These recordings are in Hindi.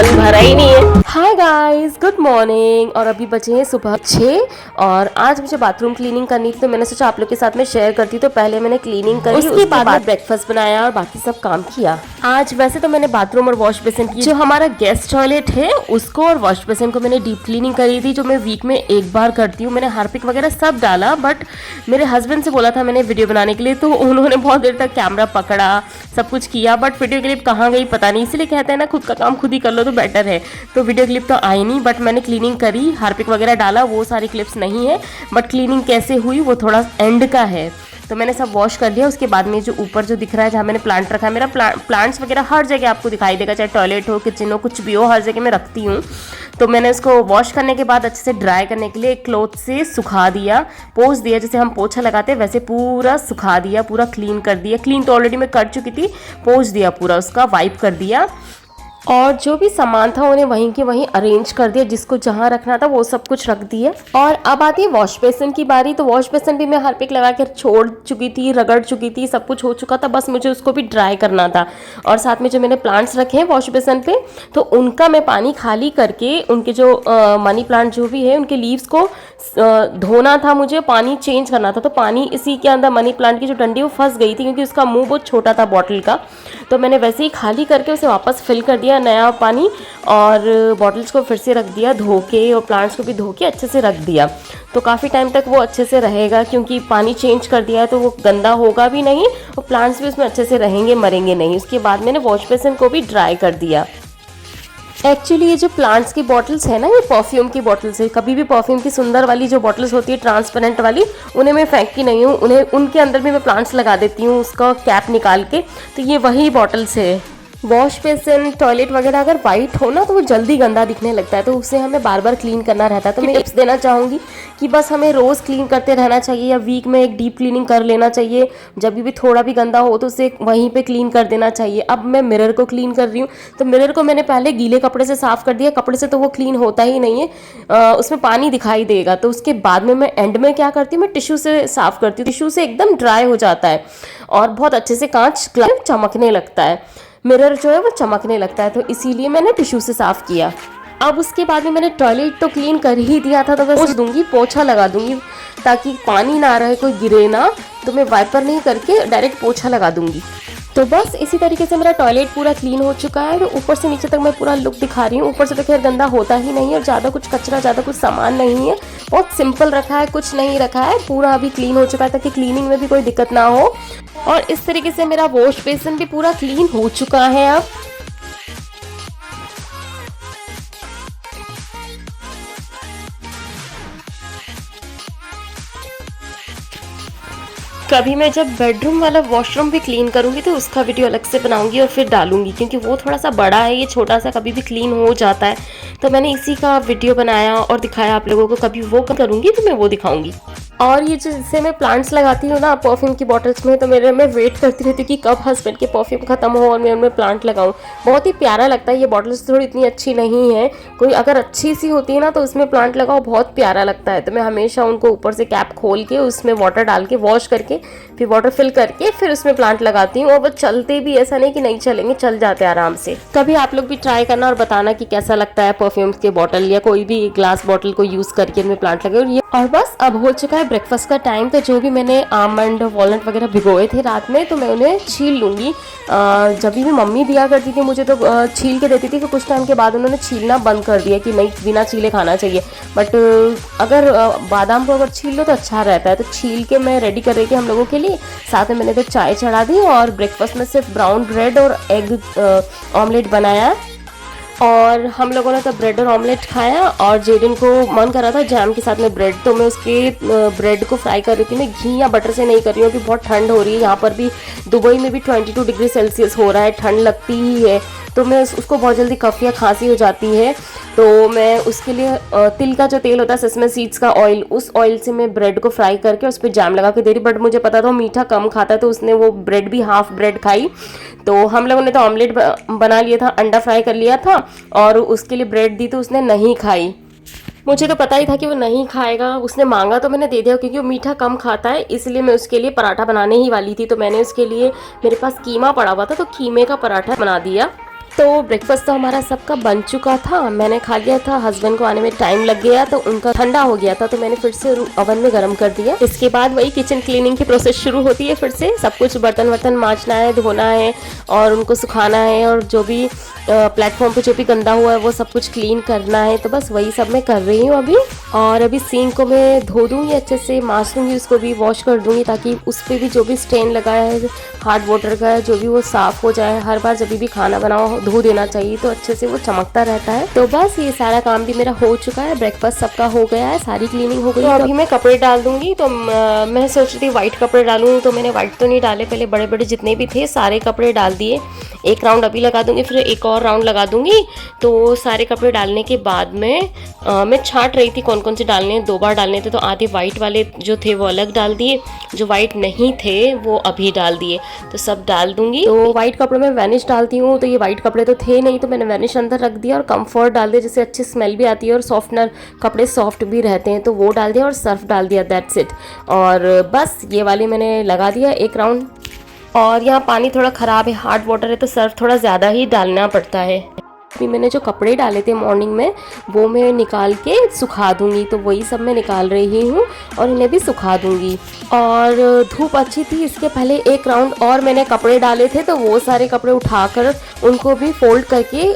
कल भरा ही नहीं है। Hi guys, good morning. और अभी बजे हैं सुबह 6 और आज मुझे बाथरूम क्लीनिंग करनी थी, तो मैंने सोचा आप लोग के साथ में शेयर करती। तो पहले मैंने क्लीनिंग करी, उसके बाद ब्रेकफास्ट बनाया और बाकी सब काम किया। आज वैसे तो मैंने बाथरूम और वॉश बेसिन की, जो हमारा गेस्ट टॉयलेट है उसको और वॉश बेसिन को मैंने डीप क्लीनिंग करी थी, जो मैं वीक में एक बार करती हूँ। मैंने हार्पिक वगैरह सब डाला, बट मेरे हस्बैंड से बोला था मैंने वीडियो बनाने के लिए, तो उन्होंने बहुत देर तक कैमरा पकड़ा, सब कुछ किया, बट वीडियो क्लिप कहाँ गई पता नहीं। इसलिए कहते हैं ना, खुद का काम खुद ही कर लो तो बेटर है। तो वीडियो क्लिप तो आई नहीं, बट मैंने क्लीनिंग करी, हार्पिक वगैरह डाला, वो सारी क्लिप्स नहीं है। बट क्लीनिंग कैसे हुई वो थोड़ा एंड का है। तो मैंने सब वॉश कर दिया। उसके बाद में जो ऊपर जो दिख रहा है, जहाँ मैंने प्लांट रखा है, मेरा प्लांट्स वगैरह हर जगह आपको दिखाई देगा, चाहे टॉयलेट हो, किचन हो, कुछ भी हो, हर जगह मैं रखती हूँ। तो मैंने उसको वॉश करने के बाद अच्छे से ड्राई करने के लिए एक क्लॉथ से सुखा दिया, पोंछ दिया, जैसे हम पोछा लगाते हैं वैसे पूरा सुखा दिया, पूरा क्लीन कर दिया। क्लीन तो ऑलरेडी मैं कर चुकी थी, पोंछ दिया पूरा, उसका वाइप कर दिया। और जो भी सामान था उन्हें वहीं के वहीं अरेंज कर दिया, जिसको जहाँ रखना था वो सब कुछ रख दिया। और अब आती है वॉश बेसिन की बारी। तो वॉश बेसिन भी मैं हार्पिक लगा कर छोड़ चुकी थी, रगड़ चुकी थी, सब कुछ हो चुका था, बस मुझे उसको भी ड्राई करना था। और साथ में जो मैंने प्लांट्स रखे हैं वॉश बेसिन पे, तो उनका मैं पानी खाली करके, उनके जो मनी प्लांट जो भी है उनके लीव्स को धोना था, मुझे पानी चेंज करना था। तो पानी इसी के अंदर मनी प्लांट की जो डंडी वो फंस गई थी, क्योंकि उसका मुंह बहुत छोटा था बॉटल का। तो मैंने वैसे ही खाली करके उसे वापस फिल कर दिया नया पानी, और बॉटल्स को फिर से रख दिया धो के, और प्लांट्स को भी धो के अच्छे से रख दिया। तो काफ़ी टाइम तक वो अच्छे से रहेगा, क्योंकि पानी चेंज कर दिया है तो वो गंदा होगा भी नहीं और प्लांट्स भी उसमें अच्छे से रहेंगे, मरेंगे नहीं। उसके बाद मैंने वॉश बेसिन को भी ड्राई कर दिया। एक्चुअली ये जो प्लांट्स की बॉटल्स है ना, ये परफ्यूम की बॉटल्स है। कभी भी परफ्यूम की सुंदर वाली जो बॉटल्स होती है ट्रांसपेरेंट वाली, उन्हें मैं फेंकती नहीं हूँ, उन्हें उनके अंदर भी मैं प्लांट्स लगा देती हूँ, उसका कैप निकाल के। तो ये वही बॉटल्स है। वॉश बेसिन, टॉयलेट वगैरह अगर वाइट हो ना तो वो जल्दी गंदा दिखने लगता है, तो उसे हमें बार बार क्लीन करना रहता है। तो मैं टिप्स देना चाहूँगी कि बस हमें रोज़ क्लीन करते रहना चाहिए, या वीक में एक डीप क्लीनिंग कर लेना चाहिए। जब भी थोड़ा भी गंदा हो तो उसे वहीं पे क्लीन कर देना चाहिए। अब मैं मिरर को क्लीन कर रही हूँ, तो मिरर को मैंने पहले गीले कपड़े से साफ़ कर दिया। कपड़े से तो वो क्लीन होता ही नहीं है, उसमें पानी दिखाई देगा। तो उसके बाद में मैं एंड में क्या करती हूँ, मैं टिश्यू से साफ़ करती हूँ। टिश्यू से एकदम ड्राई हो जाता है और बहुत अच्छे से कांच चमकने लगता है, मिरर जो है वो चमकने लगता है। तो इसीलिए मैंने टिश्यू से साफ़ किया। अब उसके बाद में मैंने टॉयलेट तो क्लीन कर ही दिया था, तो मैं पोंछ दूंगी, पोछा लगा दूंगी, ताकि पानी ना रहे, कोई गिरे ना। तो मैं वाइपर नहीं करके डायरेक्ट पोछा लगा दूंगी। तो बस इसी तरीके से मेरा टॉयलेट पूरा क्लीन हो चुका है। तो ऊपर से नीचे तक मैं पूरा लुक दिखा रही हूँ। ऊपर से तो खैर गंदा होता ही नहीं है, और ज़्यादा कुछ कचरा, ज़्यादा कुछ सामान नहीं है, बहुत सिंपल रखा है, कुछ नहीं रखा है, पूरा अभी क्लीन हो चुका है, ताकि क्लीनिंग में भी कोई दिक्कत ना हो। और इस तरीके से मेरा वॉश बेसिन भी पूरा क्लीन हो चुका है। अब कभी मैं जब बेडरूम वाला वॉशरूम भी क्लीन करूंगी तो उसका वीडियो अलग से बनाऊंगी और फिर डालूंगी, क्योंकि वो थोड़ा सा बड़ा है, ये छोटा सा कभी भी क्लीन हो जाता है। तो मैंने इसी का वीडियो बनाया और दिखाया आप लोगों को। कभी वो करूंगी तो मैं वो दिखाऊंगी। और ये जैसे मैं प्लांट्स लगाती हूँ ना परफ्यूम की बॉटल्स में, तो मैं वेट करती रहती हूँ कि कब हस्बैंड के परफ्यूम खत्म हो और मैं उनमें प्लांट लगाऊँ। बहुत ही प्यारा लगता है। ये बॉटल्स थोड़ी इतनी अच्छी नहीं है, कोई अगर अच्छी सी होती है ना तो उसमें प्लांट लगाओ, बहुत प्यारा लगता है। तो मैं हमेशा उनको ऊपर से कैप खोल के उसमें वाटर डाल के वॉश करके, फिर वाटर फिल करके, फिर उसमें प्लांट लगाती हूँ। और वो चलते भी, ऐसा नहीं कि नहीं चलेंगे, चल जाते आराम से। कभी आप लोग भी ट्राई करना और बताना कि कैसा लगता है परफ्यूम्स के बॉटल या कोई भी ग्लास बॉटल को यूज करके इनमें प्लांट लगे। और बस अब हो चुका है ब्रेकफास्ट का टाइम। तो जो भी मैंने आमंड, वॉलनट वगैरह भिगोए थे रात में, तो मैं उन्हें छील लूँगी। जब भी मम्मी दिया करती थी मुझे तो छील के देती थी, फिर कुछ टाइम के बाद उन्होंने छीलना बंद कर दिया कि नहीं, बिना छीले खाना चाहिए। बट अगर बादाम को अगर छील लो तो अच्छा रहता है। तो छील के मैं रेडी कर रही थी हम लोगों के लिए। साथ में मैंने तो चाय चढ़ा दी, और ब्रेकफास्ट में सिर्फ ब्राउन ब्रेड और एग ऑमलेट बनाया। और हम लोगों ने तो ब्रेड और ऑमलेट खाया, और जेडिन को मन कर रहा था जैम के साथ में ब्रेड, तो मैं उसके ब्रेड को फ्राई कर रही थी। मैं घी या बटर से नहीं कर रही हूँ, क्योंकि बहुत ठंड हो रही है। यहाँ पर भी दुबई में भी 22 डिग्री सेल्सियस हो रहा है, ठंड लगती ही है। तो मैं उसको बहुत जल्दी कफ या खांसी हो जाती है, तो मैं उसके लिए तिल का जो तेल होता है, सेसमे सीड्स का ऑयल, उस ऑयल से मैं ब्रेड को फ्राई करके उस पर जैम लगा के दे रही। बट मुझे पता था वो मीठा कम खाता है, तो उसने वो ब्रेड भी हाफ ब्रेड खाई। तो हम लोगों ने तो ऑमलेट बना लिया था, अंडा फ्राई कर लिया था, और उसके लिए ब्रेड दी तो उसने नहीं खाई। मुझे तो पता ही था कि वो नहीं खाएगा, उसने मांगा तो मैंने दे दिया, क्योंकि वो मीठा कम खाता है। इसलिए मैं उसके लिए पराठा बनाने ही वाली थी। तो मैंने उसके लिए, मेरे पास कीमा पड़ा हुआ था, तो कीमे का पराठा बना दिया। तो ब्रेकफास्ट तो हमारा सबका बन चुका था, मैंने खा लिया था। हस्बैंड को आने में टाइम लग गया तो उनका ठंडा हो गया था, तो मैंने फिर से ओवन में गर्म कर दिया। इसके बाद वही किचन क्लीनिंग की प्रोसेस शुरू होती है। फिर से सब कुछ बर्तन वर्तन मांजना है, धोना है और उनको सुखाना है, और जो भी प्लेटफॉर्म पे जो भी गंदा हुआ है वो सब कुछ क्लीन करना है। तो बस वही सब मैं कर रही हूँ अभी। और अभी सिंक को मैं धो दूँगी, अच्छे से मांज दूँगी, उसको भी वॉश कर दूँगी, ताकि उस पर भी जो भी स्टेन लगा है हार्ड वाटर का है जो भी, वो साफ़ हो जाए। हर बार जब भी खाना बनाओ धो देना चाहिए, तो अच्छे से वो चमकता रहता है। तो बस ये सारा काम भी मेरा हो चुका है, ब्रेकफास्ट सबका हो गया है, सारी क्लीनिंग हो गई। तो अभी मैं कपड़े डाल दूँगी। तो मैं सोच रही थी वाइट कपड़े डालूँ, तो मैंने वाइट तो नहीं डाले, पहले बड़े बड़े जितने भी थे सारे कपड़े डाल दिए। एक राउंड अभी लगा दूँगी, फिर एक और राउंड लगा दूँगी। तो सारे कपड़े डालने के बाद में मैं छांट रही थी कौन कौन से डालने हैं। 2 बार डालने थे, तो आधे वाइट वाले जो थे वो अलग डाल दिए, जो वाइट नहीं थे वो अभी डाल दिए। तो सब डाल दूंगी। तो वाइट कपड़े में वैनिश डालती हूँ, तो ये वाइट कपड़े तो थे नहीं, तो मैंने वैनिश अंदर रख दिया और कंफर्ट डाल दिया, जिससे अच्छी स्मेल भी आती है और सॉफ्टनर, कपड़े सॉफ्ट भी रहते हैं, तो वो डाल दिया और सर्फ डाल दिया, दैट्स इट। और बस ये वाले मैंने लगा दिया एक राउंड। और यहाँ पानी थोड़ा ख़राब है, हार्ड वाटर है, तो सर्फ थोड़ा ज़्यादा ही डालना पड़ता है। अभी मैंने जो कपड़े डाले थे मॉर्निंग में वो मैं निकाल के सुखा दूंगी, तो वही सब मैं निकाल रही हूँ और इन्हें भी सुखा दूंगी। और धूप अच्छी थी, इसके पहले एक राउंड और मैंने कपड़े डाले थे, तो वो सारे कपड़े उठाकर उनको भी फोल्ड करके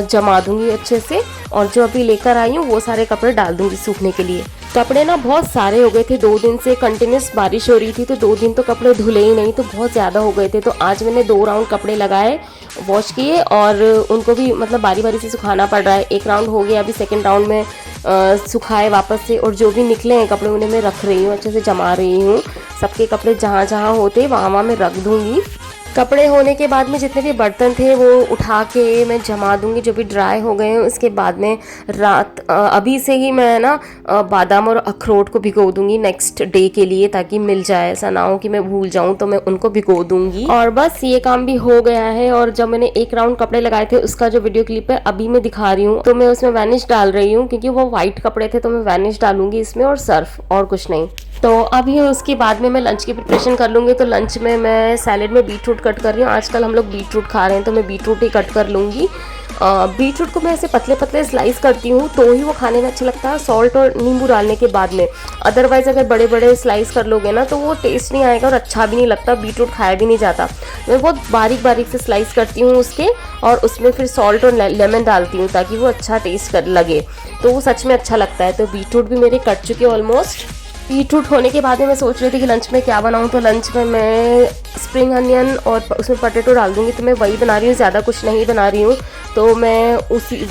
जमा दूंगी अच्छे से। और जो अभी लेकर आई हूँ वो सारे कपड़े डाल दूंगी सूखने के लिए। कपड़े ना बहुत सारे हो गए थे, 2 दिन से कंटिन्यूस बारिश हो रही थी, तो 2 दिन तो कपड़े धुले ही नहीं, तो बहुत ज़्यादा हो गए थे। तो आज मैंने 2 राउंड कपड़े लगाए, वॉश किए, और उनको भी मतलब बारी बारी से सुखाना पड़ रहा है। एक राउंड हो गया, अभी सेकंड राउंड में सुखाए वापस से, और जो भी निकले हैं कपड़े उन्हें मैं रख रही हूँ, अच्छे से जमा रही हूँ। सबके कपड़े जहाँ जहाँ होते वहाँ वहाँ मैं रख दूँगी। कपड़े होने के बाद में जितने भी बर्तन थे वो उठा के मैं जमा दूंगी, जो भी ड्राई हो गए हैं। उसके बाद में रात अभी से ही मैं ना बादाम और अखरोट को भिगो दूंगी नेक्स्ट डे के लिए, ताकि मिल जाए, ऐसा ना हो कि मैं भूल जाऊं, तो मैं उनको भिगो दूंगी। और बस ये काम भी हो गया है। और जब मैंने एक राउंड कपड़े लगाए थे उसका जो वीडियो क्लिप है अभी मैं दिखा रही हूँ, तो मैं उसमें वैनिश डाल रही हूँ, क्योंकि वो व्हाइट कपड़े थे, तो मैं वैनिश डालूंगी इसमें और सर्फ, और कुछ नहीं। तो अभी उसके बाद में मैं लंच की प्रिपरेशन कर लूँगी। तो लंच में मैं सैलेड में बीट रूट कट कर रही हूँ, आजकल हम लोग बीट रूट खा रहे हैं, तो मैं बीट रूट ही कट कर लूँगी। बीट रूट को मैं ऐसे पतले पतले स्लाइस करती हूँ, तो ही वो खाने में अच्छा लगता है, सॉल्ट और नींबू डालने के बाद में। अदरवाइज़ अगर बड़े बड़े स्लाइस कर लोगे ना तो वो टेस्ट नहीं आएगा और अच्छा भी नहीं लगता, बीट रूट खाया भी नहीं जाता। मैं बहुत बारीक बारीक से स्लाइस करती हूँ उसके, और उसमें फिर सॉल्ट और लेमन डालती हूँ, ताकि वो अच्छा टेस्ट लगे, तो वो सच में अच्छा लगता है। तो बीट रूट भी मेरे कट चुके ऑलमोस्ट। बीट रूट होने के बाद में मैं सोच रही थी कि लंच में क्या बनाऊं, तो लंच में मैं स्प्रिंग अनियन और उसमें पोटैटो डाल दूंगी, तो मैं वही बना रही हूँ, ज़्यादा कुछ नहीं बना रही हूँ, तो मैं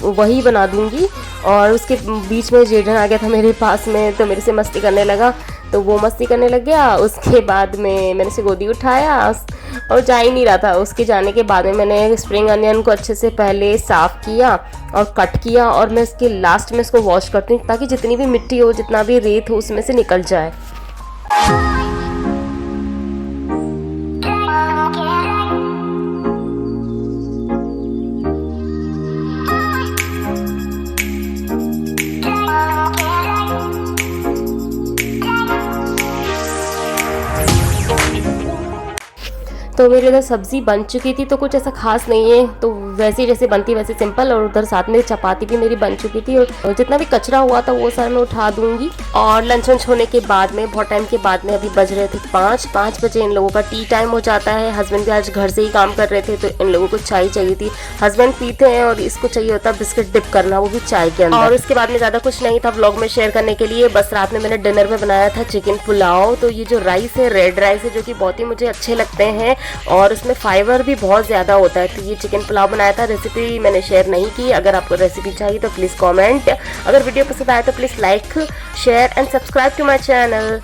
वही बना दूंगी। और उसके बीच में जेडन आ गया था मेरे पास में, तो मेरे से मस्ती करने लगा, तो वो मस्ती करने लग गया। उसके बाद में मैंने उसे गोदी उठाया और जा ही नहीं रहा था। उसके जाने के बाद में मैंने स्प्रिंग अनियन को अच्छे से पहले साफ़ किया और कट किया, और मैं इसके लास्ट में इसको वॉश करती हूँ, ताकि जितनी भी मिट्टी हो, जितना भी रेत हो, उसमें से निकल जाए। तो मेरी उधर सब्ज़ी बन चुकी थी, तो कुछ ऐसा खास नहीं है, तो वैसे जैसे बनती वैसे सिंपल। और उधर साथ में चपाती भी मेरी बन चुकी थी, और जितना भी कचरा हुआ था वो सारा मैं उठा दूंगी। और लंच वंच होने के बाद में बहुत टाइम के बाद में, अभी बज रहे थे 5 बजे, इन लोगों का टी टाइम हो जाता है। हस्बैंड भी आज घर से ही काम कर रहे थे, तो इन लोगों को चाय चाहिए थी। हस्बैंड पीते हैं और इसको चाहिए होता है बिस्किट डिप करना, वो भी चाय के अंदर। और उसके बाद में ज़्यादा कुछ नहीं था व्लॉग में शेयर करने के लिए। बस रात में मैंने डिनर में बनाया था चिकन पुलाव। तो ये जो राइस है रेड राइस है, जो कि बहुत ही मुझे अच्छे लगते हैं और उसमें फाइबर भी बहुत ज़्यादा होता है। तो ये चिकन पुलाव बनाया था, रेसिपी मैंने शेयर नहीं की। अगर आपको रेसिपी चाहिए तो प्लीज़ कमेंट। अगर वीडियो पसंद आए तो please like, share and subscribe to my channel.